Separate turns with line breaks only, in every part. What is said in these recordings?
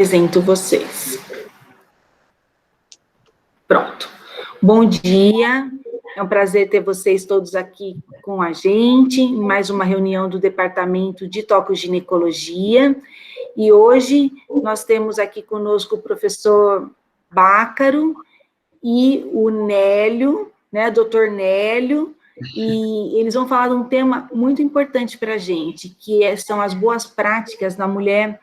Apresento vocês. Pronto. Bom dia, é um prazer ter vocês todos aqui com a gente, em mais uma reunião do Departamento de Tocoginecologia, e hoje nós temos aqui conosco o professor Bácaro e o Nélio, né, doutor Nélio, e eles vão falar de um tema muito importante para a gente, que são as boas práticas da mulher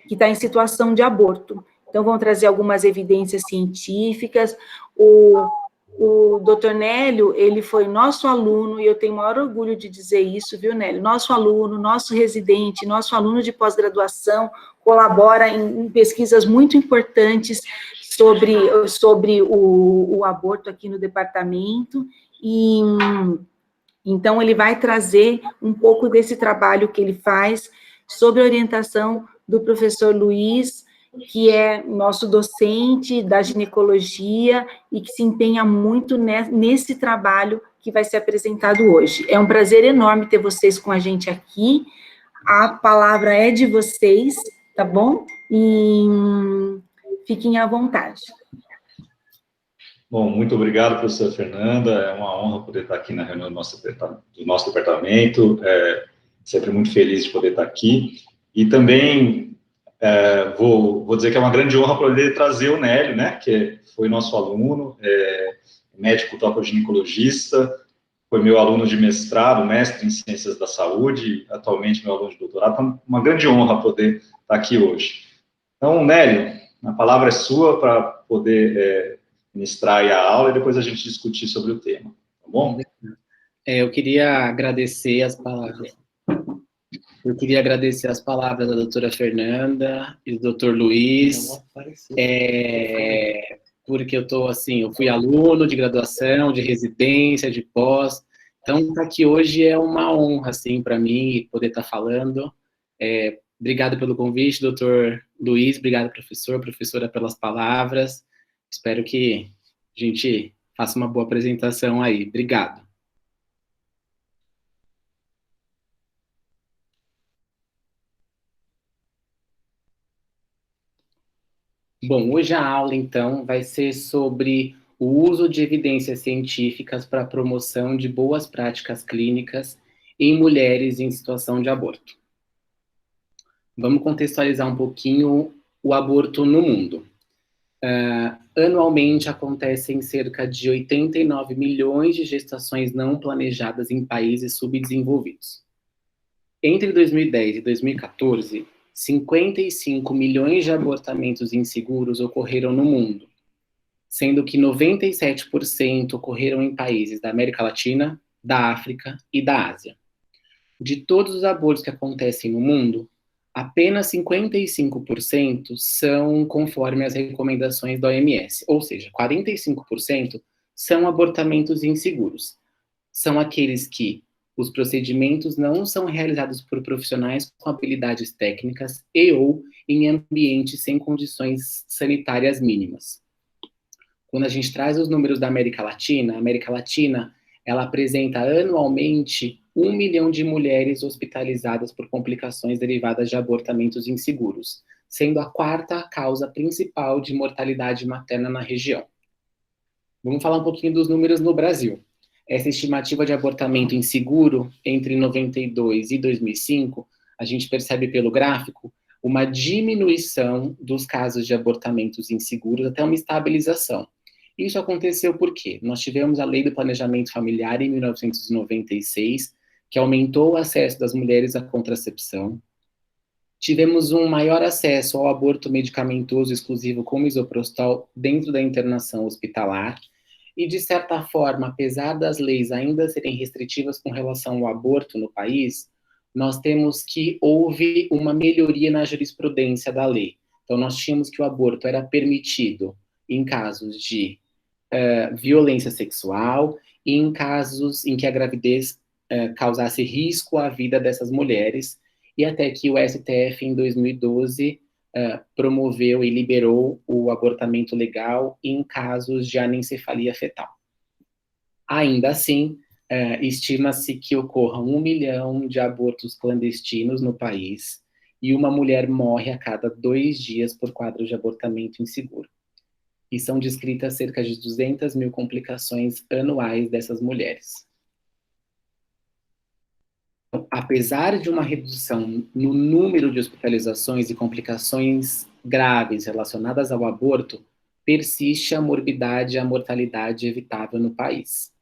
que está em situação de aborto. Então, vão trazer algumas evidências científicas. O doutor Nélio, ele foi nosso aluno, e eu tenho o maior orgulho de dizer isso, viu, Nélio? Nosso aluno, nosso residente, nosso aluno de pós-graduação, colabora em pesquisas muito importantes sobre o aborto aqui no departamento, e então ele vai trazer um pouco desse trabalho que ele faz sob a orientação do professor Luiz, que é nosso docente da ginecologia e que se empenha muito nesse trabalho que vai ser apresentado hoje. É um prazer enorme ter vocês com a gente aqui. A palavra é de vocês, tá bom? E fiquem à vontade.
Bom, muito obrigado, professora Fernanda. É uma honra poder estar aqui na reunião do nosso departamento. Sempre muito feliz de poder estar aqui. E também vou dizer que é uma grande honra poder trazer o Nélio, né, que foi nosso aluno, médico tocoginecologista, foi meu aluno de mestrado, mestre em Ciências da Saúde, atualmente meu aluno de doutorado. Então, uma grande honra poder estar aqui hoje. Então, Nélio, a palavra é sua para poder ministrar aí a aula e depois a gente discutir sobre o tema, tá bom?
Eu queria agradecer as palavras. Da doutora Fernanda e do doutor Luiz, porque eu fui aluno de graduação, de residência, de pós, então estar aqui hoje é uma honra, assim, para mim, poder estar falando. Obrigado pelo convite, doutor Luiz, obrigado, professora, pelas palavras. Espero que a gente faça uma boa apresentação aí. Obrigado. Bom, hoje a aula, então, vai ser sobre o uso de evidências científicas para a promoção de boas práticas clínicas em mulheres em situação de aborto. Vamos contextualizar um pouquinho o aborto no mundo. Anualmente acontecem cerca de 89 milhões de gestações não planejadas em países subdesenvolvidos. Entre 2010 e 2014, 55 milhões de abortamentos inseguros ocorreram no mundo, sendo que 97% ocorreram em países da América Latina, da África e da Ásia. De todos os abortos que acontecem no mundo, apenas 55% são conforme as recomendações da OMS, ou seja, 45% são abortamentos inseguros. São aqueles que os procedimentos não são realizados por profissionais com habilidades técnicas e ou em ambientes sem condições sanitárias mínimas. Quando a gente traz os números da América Latina, ela apresenta anualmente 1 milhão de mulheres hospitalizadas por complicações derivadas de abortamentos inseguros, sendo a quarta causa principal de mortalidade materna na região. Vamos falar um pouquinho dos números no Brasil. Essa estimativa de abortamento inseguro entre 92 e 2005, a gente percebe pelo gráfico uma diminuição dos casos de abortamentos inseguros até uma estabilização. Isso aconteceu por quê? Nós tivemos a Lei do Planejamento Familiar em 1996, que aumentou o acesso das mulheres à contracepção. Tivemos um maior acesso ao aborto medicamentoso exclusivo com misoprostol dentro da internação hospitalar. E, de certa forma, apesar das leis ainda serem restritivas com relação ao aborto no país, nós temos que houve uma melhoria na jurisprudência da lei. Então, nós tínhamos que o aborto era permitido em casos de violência sexual e em casos em que a gravidez causasse risco à vida dessas mulheres, e até que o STF, em 2012, promoveu e liberou o abortamento legal em casos de anencefalia fetal. Ainda assim, estima-se que ocorram 1 milhão de abortos clandestinos no país e uma mulher morre a cada 2 dias por quadro de abortamento inseguro. E são descritas cerca de 200 mil complicações anuais dessas mulheres. Então, apesar de uma redução no número de hospitalizações e complicações graves relacionadas ao aborto, persiste a morbidade e a mortalidade evitável no país.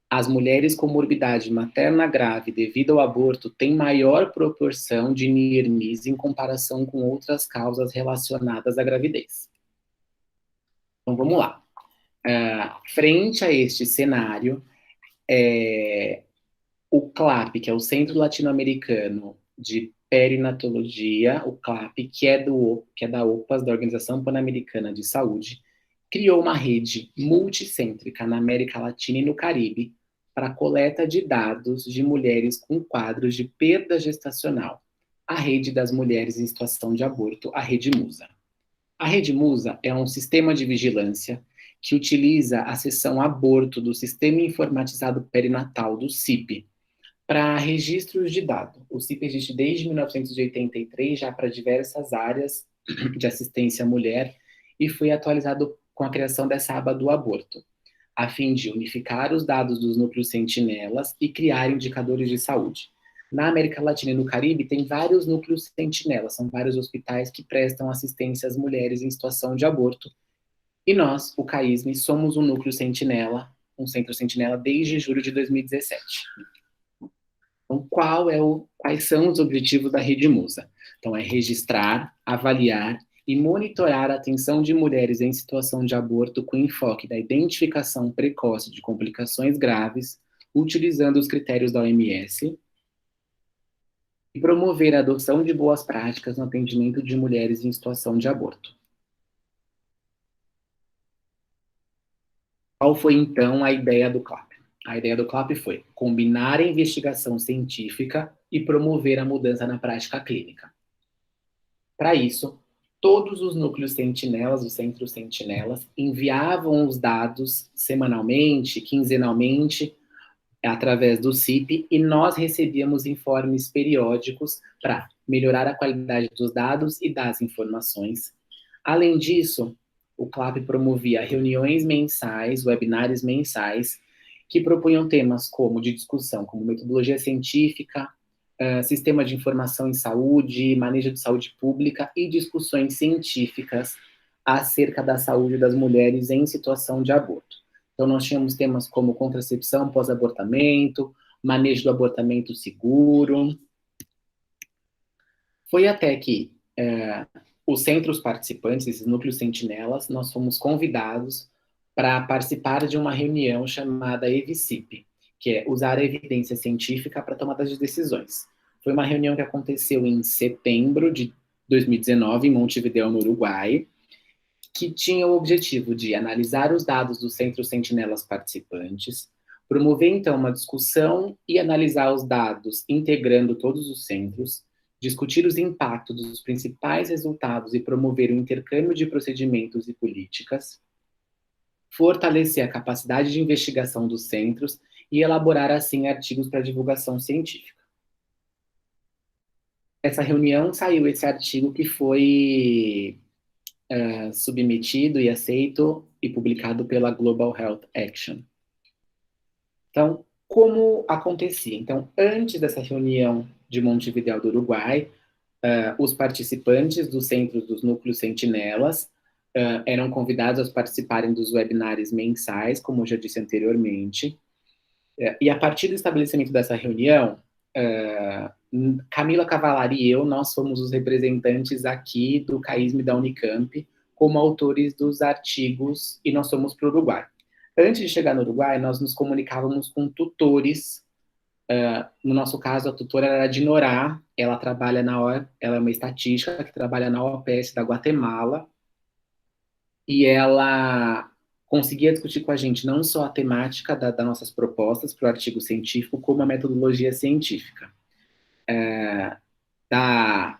As mulheres com morbidade materna grave devido ao aborto têm maior proporção de near-miss em comparação com outras causas relacionadas à gravidez. Então, vamos lá. Frente a este cenário, o CLAP, que é o Centro Latino-Americano de Perinatologia, o CLAP, que é da OPAS, da Organização Pan-Americana de Saúde, criou uma rede multicêntrica na América Latina e no Caribe para a coleta de dados de mulheres com quadros de perda gestacional, a Rede das Mulheres em Situação de Aborto, a Rede MUSA. A Rede MUSA é um sistema de vigilância que utiliza a seção aborto do Sistema Informatizado Perinatal, do CIP, para registros de dados. O CIP existe desde 1983, já para diversas áreas de assistência à mulher, e foi atualizado com a criação dessa aba do aborto, a fim de unificar os dados dos núcleos sentinelas e criar indicadores de saúde. Na América Latina e no Caribe, tem vários núcleos sentinelas, são vários hospitais que prestam assistência às mulheres em situação de aborto. E nós, o CAISM, somos um núcleo sentinela, um centro sentinela, desde julho de 2017. Então, quais são os objetivos da Rede MUSA? Então, é registrar, avaliar e monitorar a atenção de mulheres em situação de aborto com enfoque da identificação precoce de complicações graves, utilizando os critérios da OMS, e promover a adoção de boas práticas no atendimento de mulheres em situação de aborto. Qual foi, então, a ideia do CLAP? A ideia do CLAP foi combinar a investigação científica e promover a mudança na prática clínica. Para isso, todos os núcleos sentinelas, os centros sentinelas, enviavam os dados semanalmente, quinzenalmente, através do CIP, e nós recebíamos informes periódicos para melhorar a qualidade dos dados e das informações. Além disso, o CLAP promovia reuniões mensais, webinários mensais, que propunham temas como de discussão, como metodologia científica, sistema de informação em saúde, manejo de saúde pública e discussões científicas acerca da saúde das mulheres em situação de aborto. Então, nós tínhamos temas como contracepção pós-abortamento, manejo do abortamento seguro. Foi até que os centros participantes, esses núcleos sentinelas, nós fomos convidados para participar de uma reunião chamada EVCIP, que é usar a evidência científica para tomada de decisões. Foi uma reunião que aconteceu em setembro de 2019, em Montevideo, no Uruguai, que tinha o objetivo de analisar os dados dos centros sentinelas participantes, promover, então, uma discussão e analisar os dados integrando todos os centros, discutir os impactos dos principais resultados e promover o intercâmbio de procedimentos e políticas, fortalecer a capacidade de investigação dos centros e elaborar, assim, artigos para divulgação científica. Essa reunião saiu esse artigo que foi submetido e aceito e publicado pela Global Health Action. Então, como acontecia? Então, antes dessa reunião de Montevideo do Uruguai, os participantes dos centros dos núcleos sentinelas eram convidados a participarem dos webinários mensais, como eu já disse anteriormente, e a partir do estabelecimento dessa reunião, Camila Cavallari e eu, nós fomos os representantes aqui do CAISM da Unicamp, como autores dos artigos, e nós fomos para o Uruguai. Antes de chegar no Uruguai, nós nos comunicávamos com tutores. No nosso caso, a tutora era a Dinorá, ela trabalha ela é uma estatística que trabalha na OPS da Guatemala, e ela conseguia discutir com a gente não só a temática das nossas propostas para o artigo científico, como a metodologia científica. Da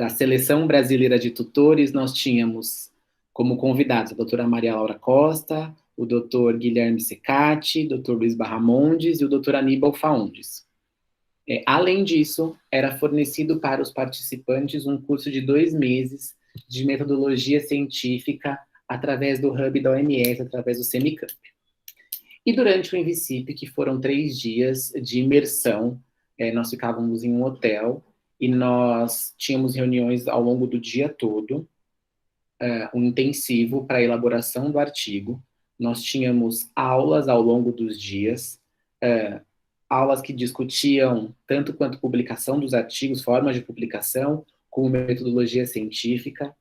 seleção brasileira de tutores, nós tínhamos como convidados a doutora Maria Laura Costa, o doutor Guilherme Secati, o doutor Luiz Barramondes e o doutor Aníbal Faundes. Além disso, era fornecido para os participantes um curso de 2 meses de metodologia científica através do Hub da OMS, através do Semicamp. E durante o Invisip, que foram 3 dias de imersão, nós ficávamos em um hotel e nós tínhamos reuniões ao longo do dia todo, um intensivo para a elaboração do artigo. Nós tínhamos aulas ao longo dos dias, aulas que discutiam tanto quanto publicação dos artigos, formas de publicação, como metodologia científica.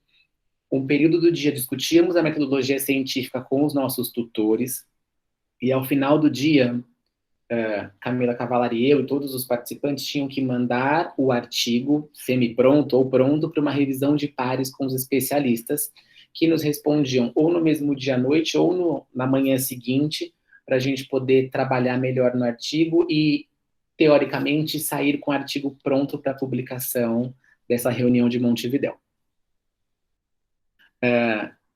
Um período do dia discutíamos a metodologia científica com os nossos tutores, e ao final do dia, Camila Cavalari e eu e todos os participantes tinham que mandar o artigo semi-pronto ou pronto para uma revisão de pares com os especialistas, que nos respondiam ou no mesmo dia à noite ou na manhã seguinte, para a gente poder trabalhar melhor no artigo e, teoricamente, sair com o artigo pronto para publicação dessa reunião de Montevidéu.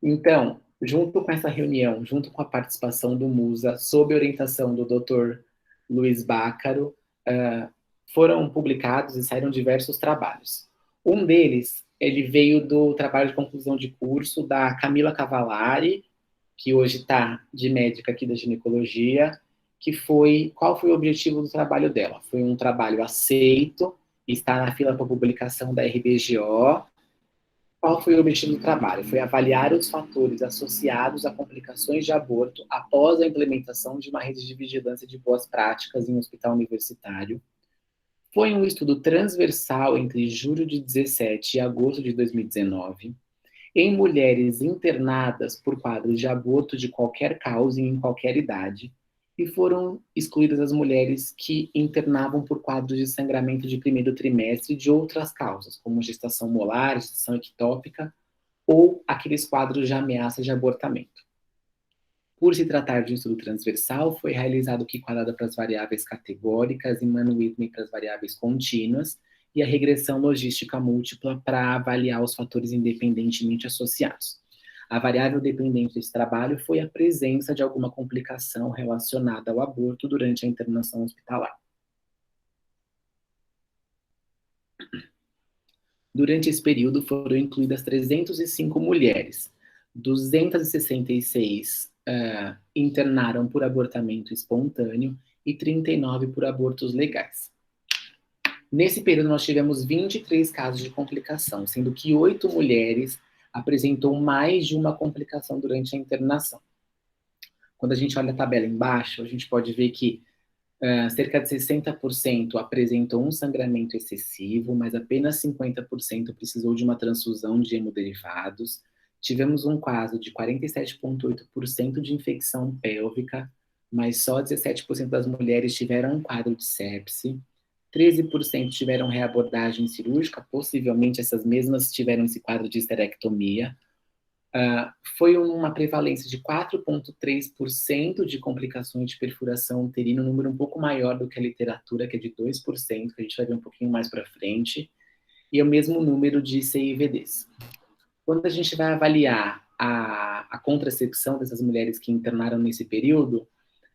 Então, junto com essa reunião, junto com a participação do MUSA, sob orientação do Dr. Luiz Bácaro, foram publicados e saíram diversos trabalhos. Um deles, ele veio do trabalho de conclusão de curso da Camila Cavalari, que hoje está de médica aqui da ginecologia, qual foi o objetivo do trabalho dela? Foi um trabalho aceito, está na fila para publicação da RBGO. Qual foi o objetivo do trabalho? Foi avaliar os fatores associados a complicações de aborto após a implementação de uma rede de vigilância de boas práticas em um hospital universitário. Foi um estudo transversal entre julho de 2017 e agosto de 2019, em mulheres internadas por quadros de aborto de qualquer causa e em qualquer idade, e foram excluídas as mulheres que internavam por quadros de sangramento de primeiro trimestre de outras causas, como gestação molar, gestação ectópica, ou aqueles quadros de ameaça de abortamento. Por se tratar de um estudo transversal, foi realizado o que quadrada para as variáveis categóricas e Mann-Whitney para as variáveis contínuas, e a regressão logística múltipla para avaliar os fatores independentemente associados. A variável dependente desse trabalho foi a presença de alguma complicação relacionada ao aborto durante a internação hospitalar. Durante esse período foram incluídas 305 mulheres, 266 internaram por abortamento espontâneo e 39 por abortos legais. Nesse período nós tivemos 23 casos de complicação, sendo que 8 mulheres apresentou mais de uma complicação durante a internação. Quando a gente olha a tabela embaixo, a gente pode ver que cerca de 60% apresentou um sangramento excessivo, mas apenas 50% precisou de uma transfusão de hemoderivados. Tivemos um caso de 47,8% de infecção pélvica, mas só 17% das mulheres tiveram um quadro de sepse. 13% tiveram reabordagem cirúrgica, possivelmente essas mesmas tiveram esse quadro de histerectomia. Foi uma prevalência de 4,3% de complicações de perfuração uterina, um número um pouco maior do que a literatura, que é de 2%, que a gente vai ver um pouquinho mais para frente, e é o mesmo número de CIVDs. Quando a gente vai avaliar a contracepção dessas mulheres que internaram nesse período,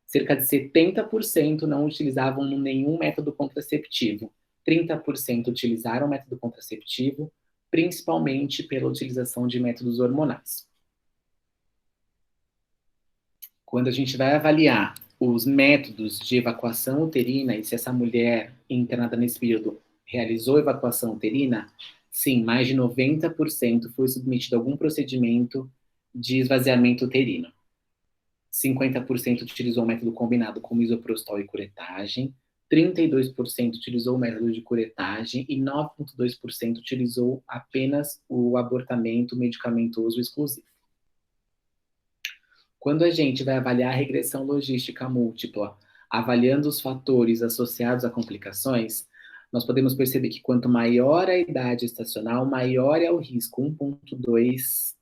cerca de 70% não utilizavam nenhum método contraceptivo. 30% utilizaram método contraceptivo, principalmente pela utilização de métodos hormonais. Quando a gente vai avaliar os métodos de evacuação uterina e se essa mulher internada nesse período realizou evacuação uterina, sim, mais de 90% foi submetido a algum procedimento de esvaziamento uterino. 50% utilizou o método combinado com misoprostol e curetagem, 32% utilizou o método de curetagem e 9,2% utilizou apenas o abortamento medicamentoso exclusivo. Quando a gente vai avaliar a regressão logística múltipla, avaliando os fatores associados a complicações, nós podemos perceber que quanto maior a idade estacional, maior é o risco, 1,2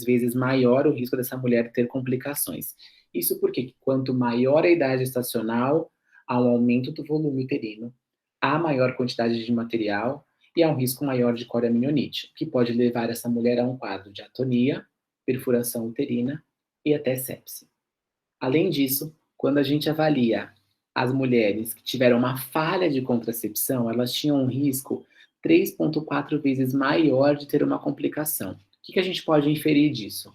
vezes maior o risco dessa mulher ter complicações. Isso porque quanto maior a idade estacional, há um aumento do volume uterino, há maior quantidade de material e há um risco maior de coriamnioniite, que pode levar essa mulher a um quadro de atonia, perfuração uterina e até sepse. Além disso, quando a gente avalia as mulheres que tiveram uma falha de contracepção, elas tinham um risco 3,4 vezes maior de ter uma complicação. O que a gente pode inferir disso?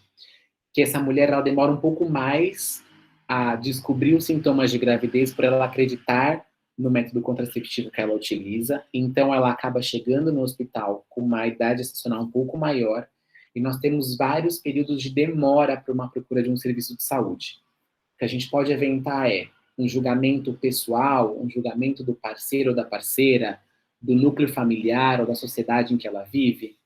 Que essa mulher ela demora um pouco mais a descobrir os sintomas de gravidez por ela acreditar no método contraceptivo que ela utiliza, então ela acaba chegando no hospital com uma idade gestacional um pouco maior, e nós temos vários períodos de demora para uma procura de um serviço de saúde. O que a gente pode aventar é um julgamento pessoal, um julgamento do parceiro ou da parceira, do núcleo familiar ou da sociedade em que ela vive.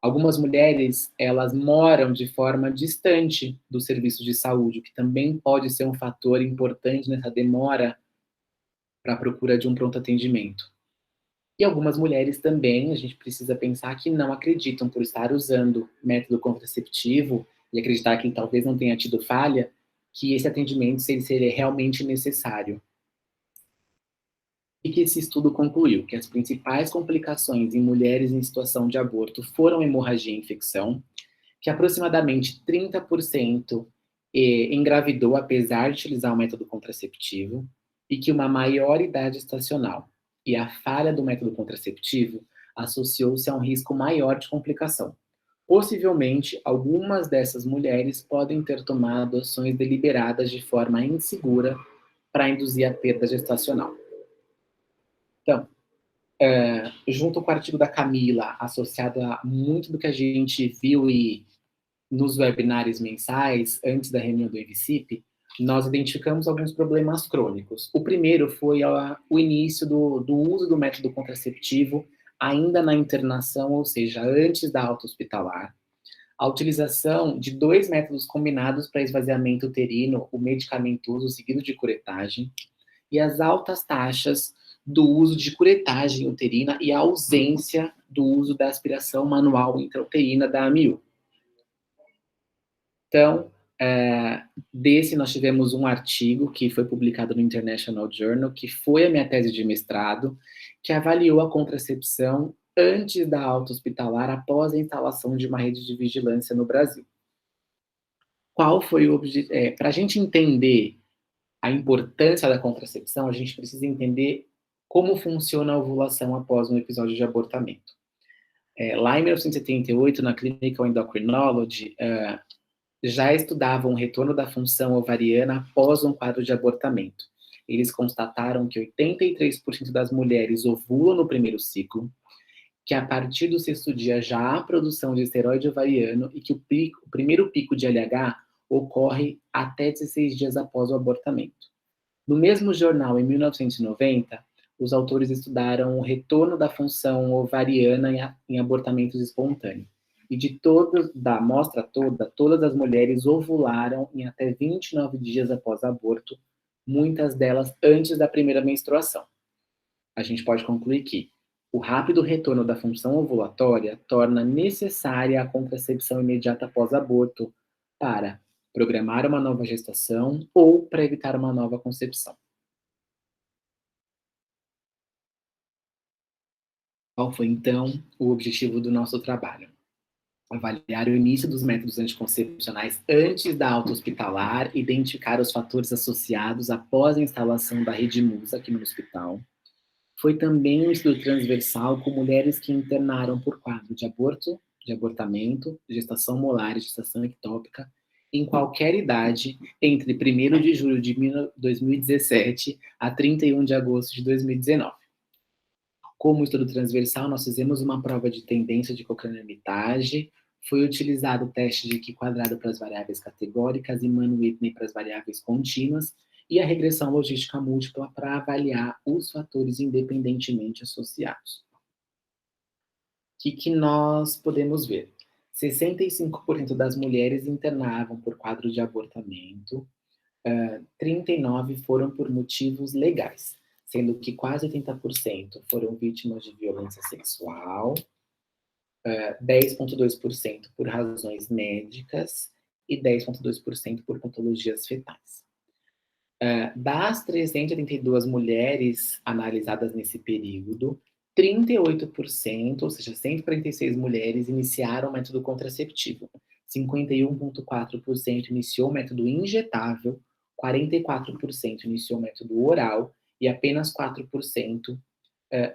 Algumas mulheres, elas moram de forma distante do serviço de saúde, o que também pode ser um fator importante nessa demora para a procura de um pronto atendimento. E algumas mulheres também, a gente precisa pensar que não acreditam por estar usando método contraceptivo e acreditar que talvez não tenha tido falha, que esse atendimento seria realmente necessário. E que esse estudo concluiu que as principais complicações em mulheres em situação de aborto foram hemorragia e infecção, que aproximadamente 30% engravidou apesar de utilizar o método contraceptivo, e que uma maior idade estacional e a falha do método contraceptivo associou-se a um risco maior de complicação. Possivelmente, algumas dessas mulheres podem ter tomado ações deliberadas de forma insegura para induzir a perda gestacional. Então, junto com o artigo da Camila, associado a muito do que a gente viu nos webinários mensais, antes da reunião do EVCIP, nós identificamos alguns problemas crônicos. O primeiro foi o início do uso do método contraceptivo ainda na internação, ou seja, antes da alta hospitalar. A utilização de 2 métodos combinados para esvaziamento uterino, o medicamentoso seguido de curetagem, e as altas taxas do uso de curetagem uterina e a ausência do uso da aspiração manual intrauterina da AMIU. Então, desse nós tivemos um artigo que foi publicado no International Journal, que foi a minha tese de mestrado, que avaliou a contracepção antes da alta hospitalar, após a instalação de uma rede de vigilância no Brasil. Qual foi o objetivo? Para a gente entender a importância da contracepção, a gente precisa entender como funciona a ovulação após um episódio de abortamento. Lá em 1978, na Clinical Endocrinology, já estudavam o retorno da função ovariana após um quadro de abortamento. Eles constataram que 83% das mulheres ovulam no primeiro ciclo, que a partir do 6º dia já há produção de esteroide ovariano e que o primeiro pico de LH ocorre até 16 dias após o abortamento. No mesmo jornal, em 1990, os autores estudaram o retorno da função ovariana em abortamentos espontâneos. E da amostra toda, todas as mulheres ovularam em até 29 dias após aborto, muitas delas antes da primeira menstruação. A gente pode concluir que o rápido retorno da função ovulatória torna necessária a contracepção imediata após aborto para programar uma nova gestação ou para evitar uma nova concepção. Qual foi, então, o objetivo do nosso trabalho? Avaliar o início dos métodos anticoncepcionais antes da alta hospitalar, identificar os fatores associados após a instalação da rede MUSA aqui no hospital. Foi também um estudo transversal com mulheres que internaram por quadro de aborto, de abortamento, gestação molar e gestação ectópica, em qualquer idade, entre 1º de julho de 2017 a 31 de agosto de 2019. Como estudo transversal, nós fizemos uma prova de tendência de cocraniometagem, foi utilizado o teste de Q quadrado para as variáveis categóricas e Mann-Whitney para as variáveis contínuas, e a regressão logística múltipla para avaliar os fatores independentemente associados. O que nós podemos ver? 65% das mulheres internavam por quadro de abortamento, 39% foram por motivos legais, sendo que quase 80% foram vítimas de violência sexual, 10,2% por razões médicas e 10,2% por patologias fetais. Das 382 mulheres analisadas nesse período, 38%, ou seja, 146 mulheres, iniciaram o método contraceptivo. 51,4% iniciou o método injetável, 44% iniciou o método oral e apenas 4%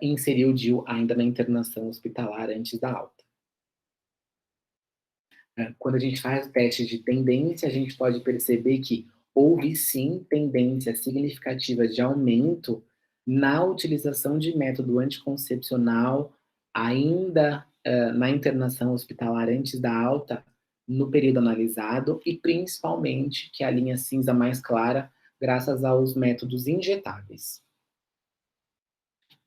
inseriu o DIU ainda na internação hospitalar antes da alta. Quando a gente faz o teste de tendência, a gente pode perceber que houve sim tendências significativas de aumento na utilização de método anticoncepcional ainda na internação hospitalar antes da alta, no período analisado, e principalmente, que é a linha cinza mais clara, graças aos métodos injetáveis.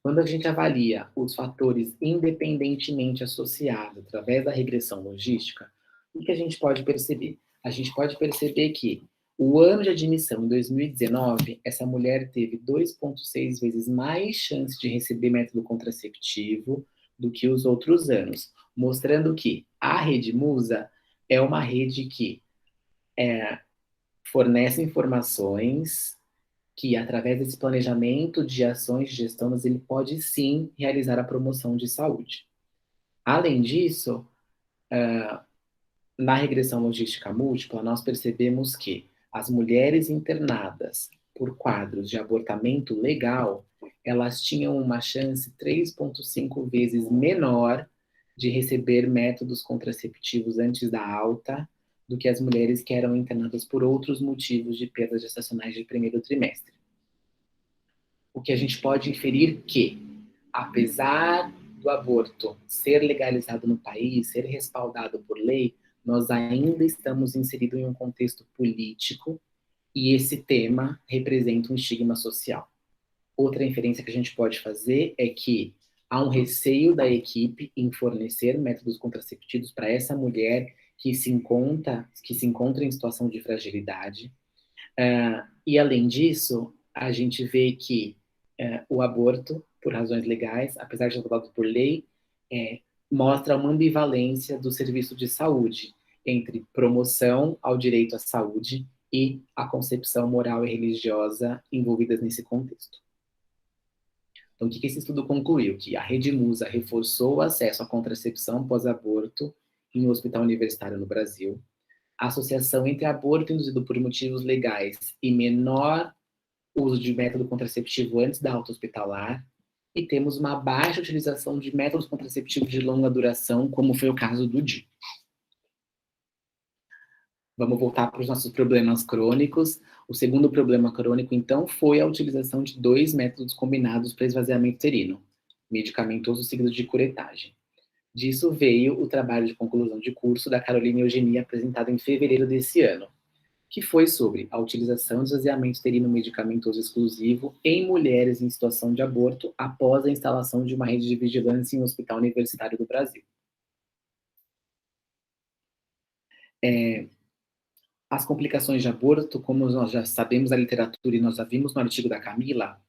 Quando a gente avalia os fatores independentemente associados através da regressão logística, o que a gente pode perceber? A gente pode perceber que o ano de admissão, em 2019, essa mulher teve 2,6 vezes mais chance de receber método contraceptivo do que os outros anos, mostrando que a Rede Musa é uma rede que fornece informações que, através desse planejamento de ações de gestão, ele pode sim realizar a promoção de saúde. Além disso, na regressão logística múltipla, nós percebemos que as mulheres internadas por quadros de abortamento legal, elas tinham uma chance 3,5 vezes menor de receber métodos contraceptivos antes da alta do que as mulheres que eram internadas por outros motivos de perdas gestacionais de primeiro trimestre. O que a gente pode inferir que, apesar do aborto ser legalizado no país, ser respaldado por lei, nós ainda estamos inseridos em um contexto político e esse tema representa um estigma social. Outra inferência que a gente pode fazer é que há um receio da equipe em fornecer métodos contraceptivos para essa mulher que se encontra em situação de fragilidade. E, além disso, a gente vê que o aborto, por razões legais, apesar de ser aprovado por lei, mostra uma ambivalência do serviço de saúde entre promoção ao direito à saúde e a concepção moral e religiosa envolvidas nesse contexto. Então, o que esse estudo concluiu? Que a Rede Musa reforçou o acesso à contracepção pós-aborto em um hospital universitário no Brasil, a associação entre aborto induzido por motivos legais e menor uso de método contraceptivo antes da alta hospitalar, e temos uma baixa utilização de métodos contraceptivos de longa duração, como foi o caso do DIU. Vamos voltar para os nossos problemas crônicos. O segundo problema crônico, então, foi a utilização de 2 métodos combinados para esvaziamento uterino, medicamentoso seguido de curetagem. Disso veio o trabalho de conclusão de curso da Carolina Eugenia, apresentado em fevereiro desse ano, que foi sobre a utilização de esvaziamento uterino medicamentoso exclusivo em mulheres em situação de aborto após a instalação de uma rede de vigilância em um hospital universitário do Brasil. As complicações de aborto, como nós já sabemos da literatura e nós já vimos no artigo da Camila,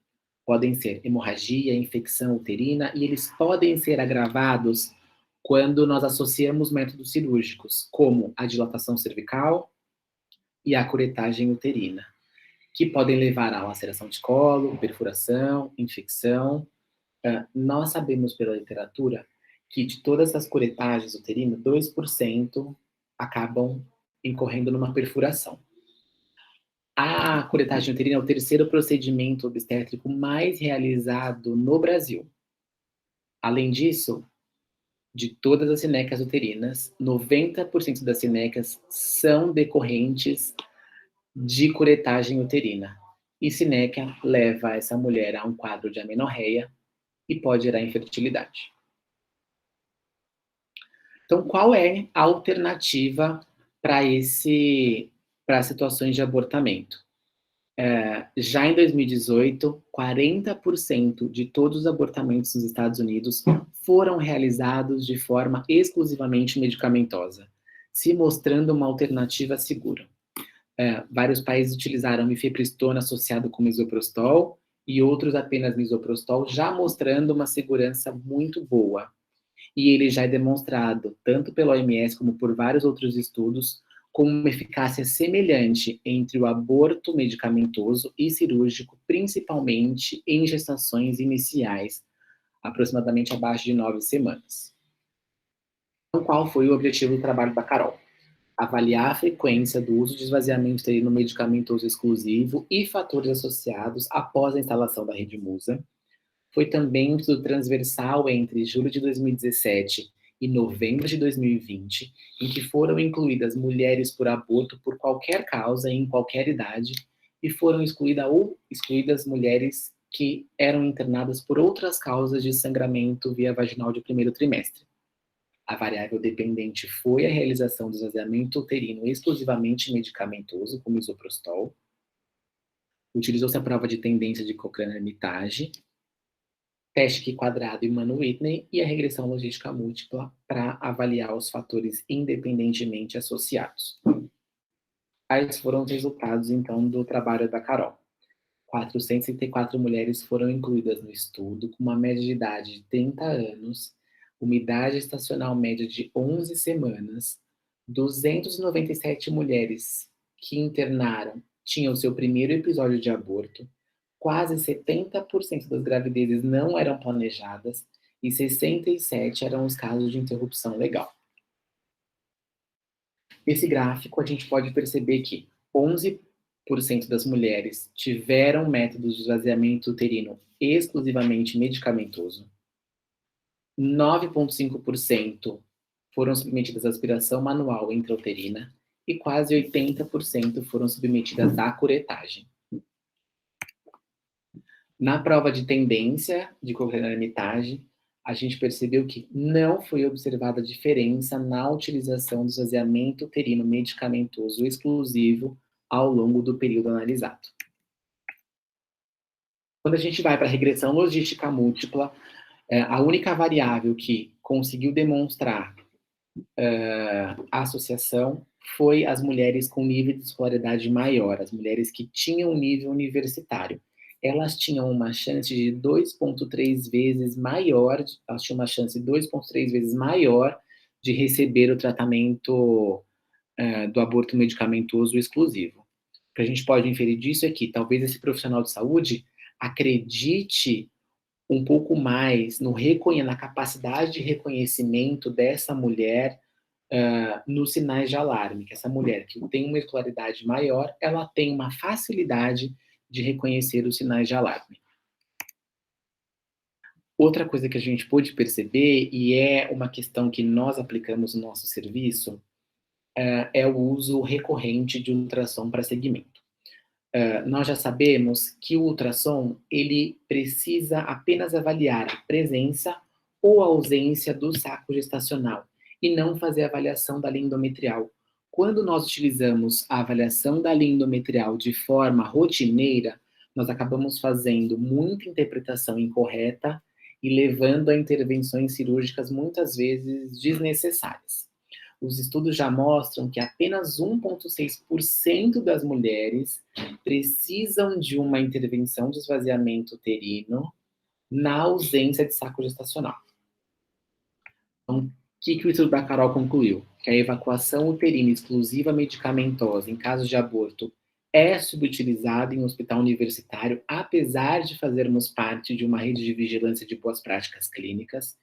podem ser hemorragia, infecção uterina, e eles podem ser agravados quando nós associamos métodos cirúrgicos, como a dilatação cervical e a curetagem uterina, que podem levar a laceração de colo, perfuração, infecção. Nós sabemos pela literatura que de todas as curetagens uterinas, 2% acabam incorrendo numa perfuração. A curetagem uterina é o terceiro procedimento obstétrico mais realizado no Brasil. Além disso, de todas as sinecas uterinas, 90% das sinecas são decorrentes de curetagem uterina. E sineca leva essa mulher a um quadro de amenorreia e pode gerar infertilidade. Então, qual é a alternativa para situações de abortamento? Já em 2018, 40% de todos os abortamentos nos Estados Unidos foram realizados de forma exclusivamente medicamentosa, se mostrando uma alternativa segura. Vários países utilizaram mifepristona associado com misoprostol e outros apenas misoprostol, já mostrando uma segurança muito boa. E ele já é demonstrado, tanto pela OMS como por vários outros estudos, com uma eficácia semelhante entre o aborto medicamentoso e cirúrgico, principalmente em gestações iniciais, aproximadamente abaixo de 9 semanas. Então, qual foi o objetivo do trabalho da Carol? avaliar a frequência do uso de esvaziamento uterino medicamentoso exclusivo e fatores associados após a instalação da rede Musa. Foi também um estudo transversal entre julho de 2017 e novembro de 2020, em que foram incluídas mulheres por aborto por qualquer causa e em qualquer idade, e foram excluídas mulheres que eram internadas por outras causas de sangramento via vaginal de primeiro trimestre. A variável dependente foi a realização do esvaziamento uterino exclusivamente medicamentoso, como isoprostol. Utilizou-se a prova de tendência de Cochrane-Hermitage, teste quadrado e Mann-Whitney e a regressão logística múltipla para avaliar os fatores independentemente associados. Quais foram os resultados, então, do trabalho da Carol? 464 mulheres foram incluídas no estudo, com uma média de idade de 30 anos, uma idade estacional média de 11 semanas, 297 mulheres que internaram tinham seu primeiro episódio de aborto, quase 70% das gravidezes não eram planejadas e 67 eram os casos de interrupção legal. Nesse gráfico, a gente pode perceber que 11% das mulheres tiveram métodos de esvaziamento uterino exclusivamente medicamentoso, 9,5% foram submetidas à aspiração manual intrauterina e quase 80% foram submetidas à curetagem. Na prova de tendência de Cochrane-Hermitage, a gente percebeu que não foi observada diferença na utilização do esvaziamento uterino medicamentoso exclusivo ao longo do período analisado. Quando a gente vai para a regressão logística múltipla, a única variável que conseguiu demonstrar a associação foi as mulheres com nível de escolaridade maior, as mulheres que tinham nível universitário. Elas tinham uma chance de 2,3 vezes maior, de receber o tratamento do aborto medicamentoso exclusivo. O que a gente pode inferir disso é que talvez esse profissional de saúde acredite um pouco mais na capacidade de reconhecimento dessa mulher nos sinais de alarme, que essa mulher que tem uma escolaridade maior, ela tem uma facilidade de reconhecer os sinais de alarme. Outra coisa que a gente pôde perceber, e é uma questão que nós aplicamos no nosso serviço, é o uso recorrente de ultrassom para segmento. Nós já sabemos que o ultrassom, ele precisa apenas avaliar a presença ou ausência do saco gestacional, e não fazer a avaliação da linha endometrial. Quando nós utilizamos a avaliação da linha endometrial de forma rotineira, nós acabamos fazendo muita interpretação incorreta e levando a intervenções cirúrgicas muitas vezes desnecessárias. Os estudos já mostram que apenas 1,6% das mulheres precisam de uma intervenção de esvaziamento uterino na ausência de saco gestacional. Então, o que o estudo da Carol concluiu? Que a evacuação uterina exclusiva medicamentosa em casos de aborto é subutilizada em um hospital universitário, apesar de fazermos parte de uma rede de vigilância de boas práticas clínicas,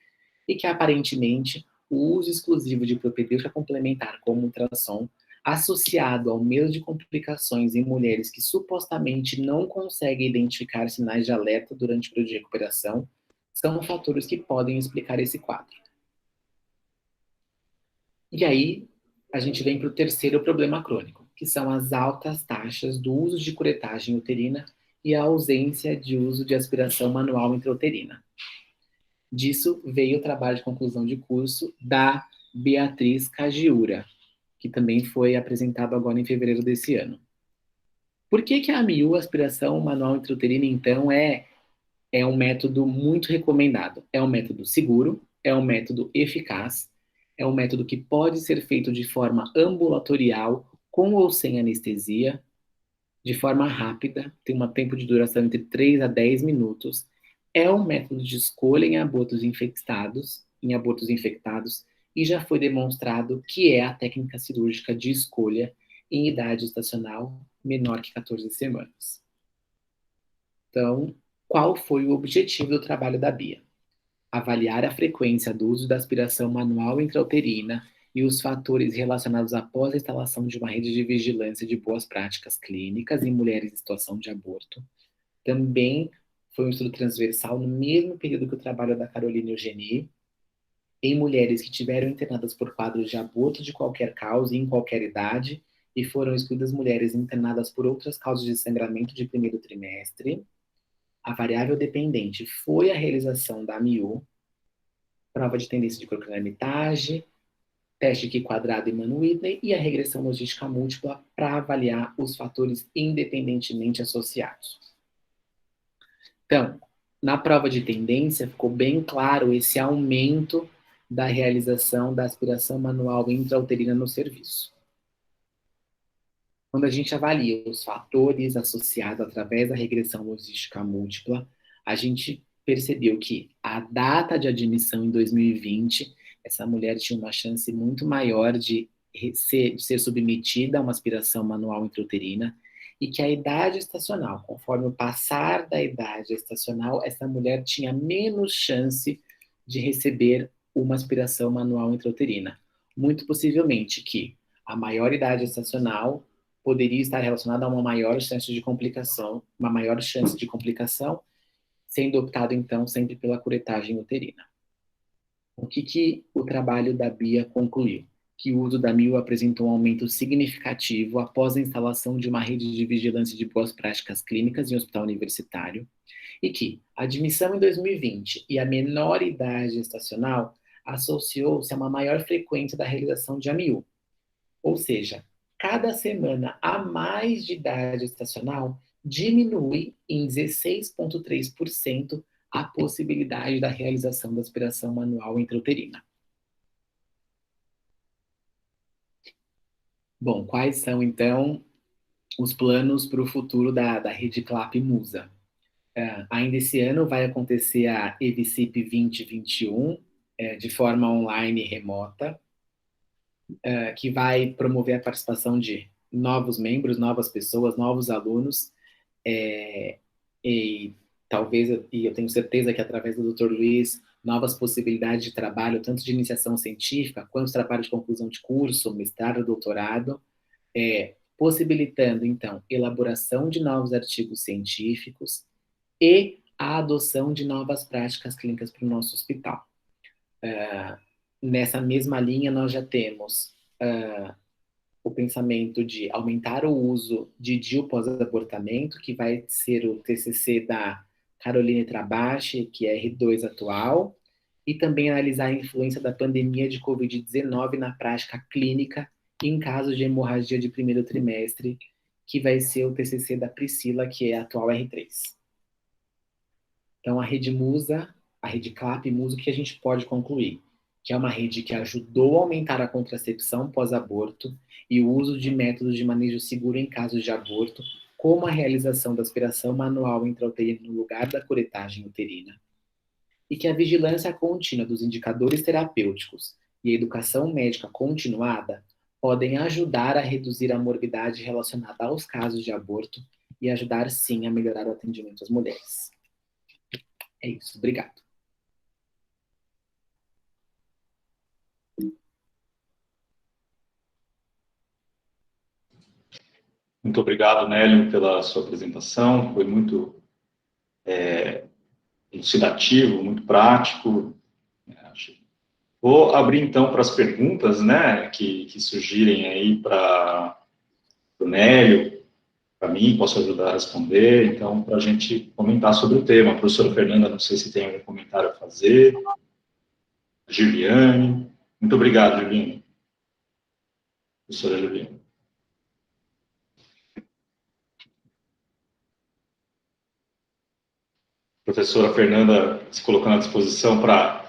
e que aparentemente o uso exclusivo de propedêutica complementar como ultrassom, associado ao medo de complicações em mulheres que supostamente não conseguem identificar sinais de alerta durante o período de recuperação, são fatores que podem explicar esse quadro. E aí, a gente vem para o terceiro problema crônico, que são as altas taxas do uso de curetagem uterina e a ausência de uso de aspiração manual intrauterina. Disso veio o trabalho de conclusão de curso da Beatriz Cagiura, que também foi apresentado agora em fevereiro desse ano. Por que a AMIU, aspiração manual intrauterina, então, é um método muito recomendado? É um método seguro, é um método eficaz, é um método que pode ser feito de forma ambulatorial, com ou sem anestesia, de forma rápida, tem um tempo de duração entre 3 a 10 minutos, é um método de escolha em abortos infectados, e já foi demonstrado que é a técnica cirúrgica de escolha em idade estacional menor que 14 semanas. Então, qual foi o objetivo do trabalho da Bia? Avaliar a frequência do uso da aspiração manual intrauterina e os fatores relacionados após a instalação de uma rede de vigilância de boas práticas clínicas em mulheres em situação de aborto. Também foi um estudo transversal no mesmo período que o trabalho da Caroline Eugenie, em mulheres que tiveram internadas por quadros de aborto de qualquer causa e em qualquer idade, e foram excluídas mulheres internadas por outras causas de sangramento de primeiro trimestre. A variável dependente foi a realização da AMIU, prova de tendência de cronometragem, teste Q quadrado e Mann-Whitney e a regressão logística múltipla para avaliar os fatores independentemente associados. Então, na prova de tendência, ficou bem claro esse aumento da realização da aspiração manual intrauterina no serviço. Quando a gente avalia os fatores associados através da regressão logística múltipla, a gente percebeu que a data de admissão em 2020, essa mulher tinha uma chance muito maior de ser submetida a uma aspiração manual intrauterina, e que a idade estacional, conforme o passar da idade estacional, essa mulher tinha menos chance de receber uma aspiração manual intrauterina. Muito possivelmente que a maior idade estacional poderia estar relacionada a uma maior chance de complicação, sendo optado, então, sempre pela curetagem uterina. O que o trabalho da Bia concluiu? Que o uso da AMIU apresentou um aumento significativo após a instalação de uma rede de vigilância de boas práticas clínicas em um hospital universitário, e que a admissão em 2020 e a menor idade estacional associou-se a uma maior frequência da realização de AMIU. Ou seja, cada semana a mais de idade estacional diminui em 16,3% a possibilidade da realização da aspiração manual intrauterina. Bom, quais são, então, os planos para o futuro da rede CLAP Musa? Ainda esse ano vai acontecer a EVCIP 2021, de forma online e remota, que vai promover a participação de novos membros, novas pessoas, novos alunos, e talvez, e eu tenho certeza que através do Dr. Luiz, novas possibilidades de trabalho, tanto de iniciação científica, quanto trabalho de conclusão de curso, mestrado, doutorado, possibilitando, então, elaboração de novos artigos científicos e a adoção de novas práticas clínicas para o nosso hospital. Nessa mesma linha, nós já temos o pensamento de aumentar o uso de DIU pós-abortamento, que vai ser o TCC da Caroline Trabache, que é R2 atual, e também analisar a influência da pandemia de Covid-19 na prática clínica em casos de hemorragia de primeiro trimestre, que vai ser o TCC da Priscila, que é a atual R3. Então, a rede Musa, a rede CLAP Musa, o que a gente pode concluir? Que é uma rede que ajudou a aumentar a contracepção pós-aborto e o uso de métodos de manejo seguro em casos de aborto, como a realização da aspiração manual intrauterina no lugar da curetagem uterina, e que a vigilância contínua dos indicadores terapêuticos e a educação médica continuada podem ajudar a reduzir a morbidade relacionada aos casos de aborto e ajudar, sim, a melhorar o atendimento às mulheres. É isso, obrigado.
Muito obrigado, Nélio, pela sua apresentação. Foi muito elucidativo, muito prático. Vou abrir, então, para as perguntas, né, que surgirem aí para o Nélio, para mim, posso ajudar a responder, então, para a gente comentar sobre o tema. A professora Fernanda, não sei se tem algum comentário a fazer. Juliane. Muito obrigado, Juliane. Professora Juliane. Professora Fernanda se colocando à disposição para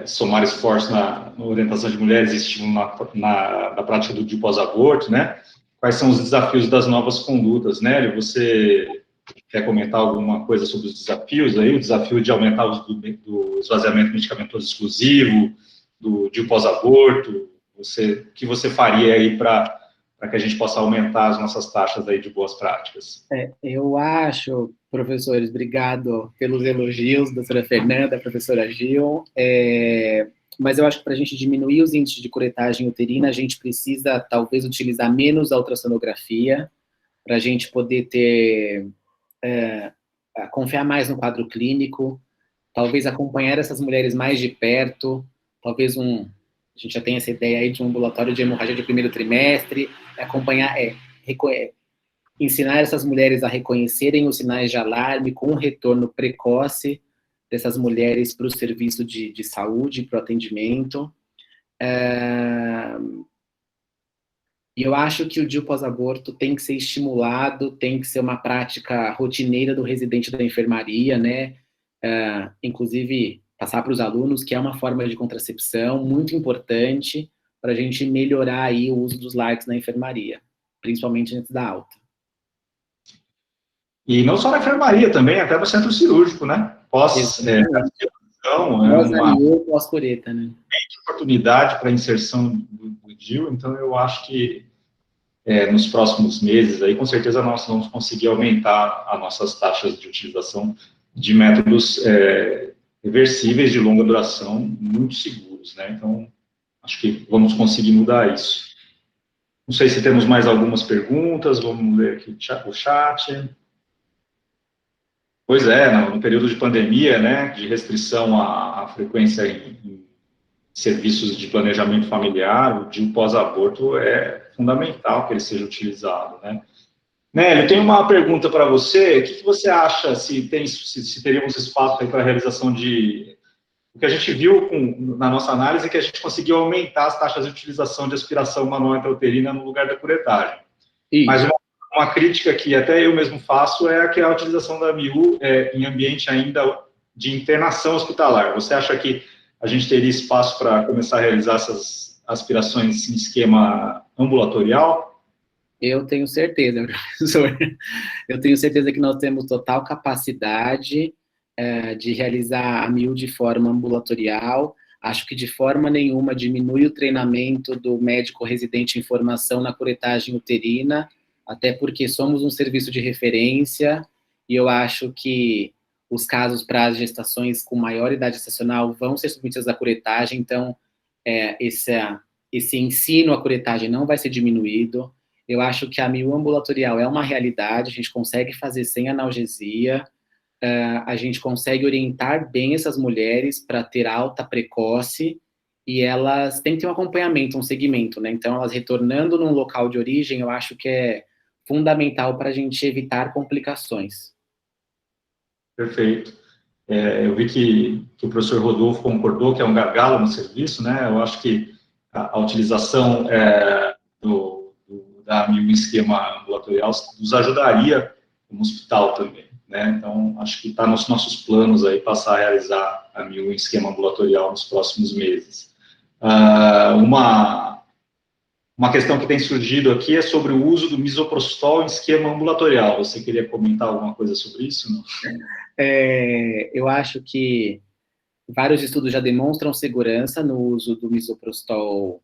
somar esforços na orientação de mulheres e estímulo na prática do pós-aborto, né? Quais são os desafios das novas condutas, né? Você quer comentar alguma coisa sobre os desafios aí? O desafio de aumentar do esvaziamento medicamentoso exclusivo, do pós-aborto, o que você faria aí para que a gente possa aumentar as nossas taxas aí de boas práticas?
Eu acho, professores, obrigado pelos elogios, doutora Fernanda, professora Gil. mas eu acho que para a gente diminuir os índices de curetagem uterina, a gente precisa, talvez, utilizar menos a ultrassonografia, para a gente poder ter, confiar mais no quadro clínico, talvez acompanhar essas mulheres mais de perto, talvez a gente já tem essa ideia aí de um ambulatório de hemorragia de primeiro trimestre, acompanhar, ensinar essas mulheres a reconhecerem os sinais de alarme com um retorno precoce dessas mulheres para o serviço de saúde, para o atendimento. E eu acho que o DIU pós-aborto tem que ser estimulado, tem que ser uma prática rotineira do residente da enfermaria, né? Inclusive, passar para os alunos que é uma forma de contracepção muito importante para a gente melhorar aí o uso dos LARCs na enfermaria, principalmente antes da alta.
E não só na enfermaria, também até no centro cirúrgico, né?
Pós-cureta, né?
Oportunidade para inserção do DIU, então eu acho que nos próximos meses, aí, com certeza, nós vamos conseguir aumentar as nossas taxas de utilização de métodos reversíveis de longa duração, muito seguros, né? Então, acho que vamos conseguir mudar isso. Não sei se temos mais algumas perguntas, vamos ler aqui o chat. Pois no período de pandemia, né, de restrição à frequência em serviços de planejamento familiar, o DIU pós-aborto é fundamental que ele seja utilizado, né? Nélio, tem uma pergunta para você. O que você acha se teríamos espaço para a realização de... O que a gente viu na nossa análise é que a gente conseguiu aumentar as taxas de utilização de aspiração manual intrauterina no lugar da curetagem. Isso. Mas uma crítica que até eu mesmo faço é que a utilização da MIU em ambiente ainda de internação hospitalar. Você acha que a gente teria espaço para começar a realizar essas aspirações em esquema ambulatorial?
Eu tenho certeza, professor. Eu tenho certeza que nós temos total capacidade de realizar a MIU de forma ambulatorial. Acho que de forma nenhuma diminui o treinamento do médico residente em formação na curetagem uterina, até porque somos um serviço de referência, e eu acho que os casos para as gestações com maior idade gestacional vão ser submetidos à curetagem, então esse ensino à curetagem não vai ser diminuído. Eu acho que a MIU ambulatorial é uma realidade, a gente consegue fazer sem analgesia, a gente consegue orientar bem essas mulheres para ter alta precoce, e elas têm que ter um acompanhamento, um segmento, né? Então, elas retornando num local de origem, eu acho que é fundamental para a gente evitar complicações.
Perfeito. Eu vi que o professor Rodolfo concordou que é um gargalo no serviço, né? Eu acho que a utilização da MIU em esquema ambulatorial nos ajudaria como hospital também, né? Então, acho que está nos nossos planos aí passar a realizar a MIU em esquema ambulatorial nos próximos meses. Uma questão que tem surgido aqui é sobre o uso do misoprostol em esquema ambulatorial. Você queria comentar alguma coisa sobre isso? Não?
Eu acho que vários estudos já demonstram segurança no uso do misoprostol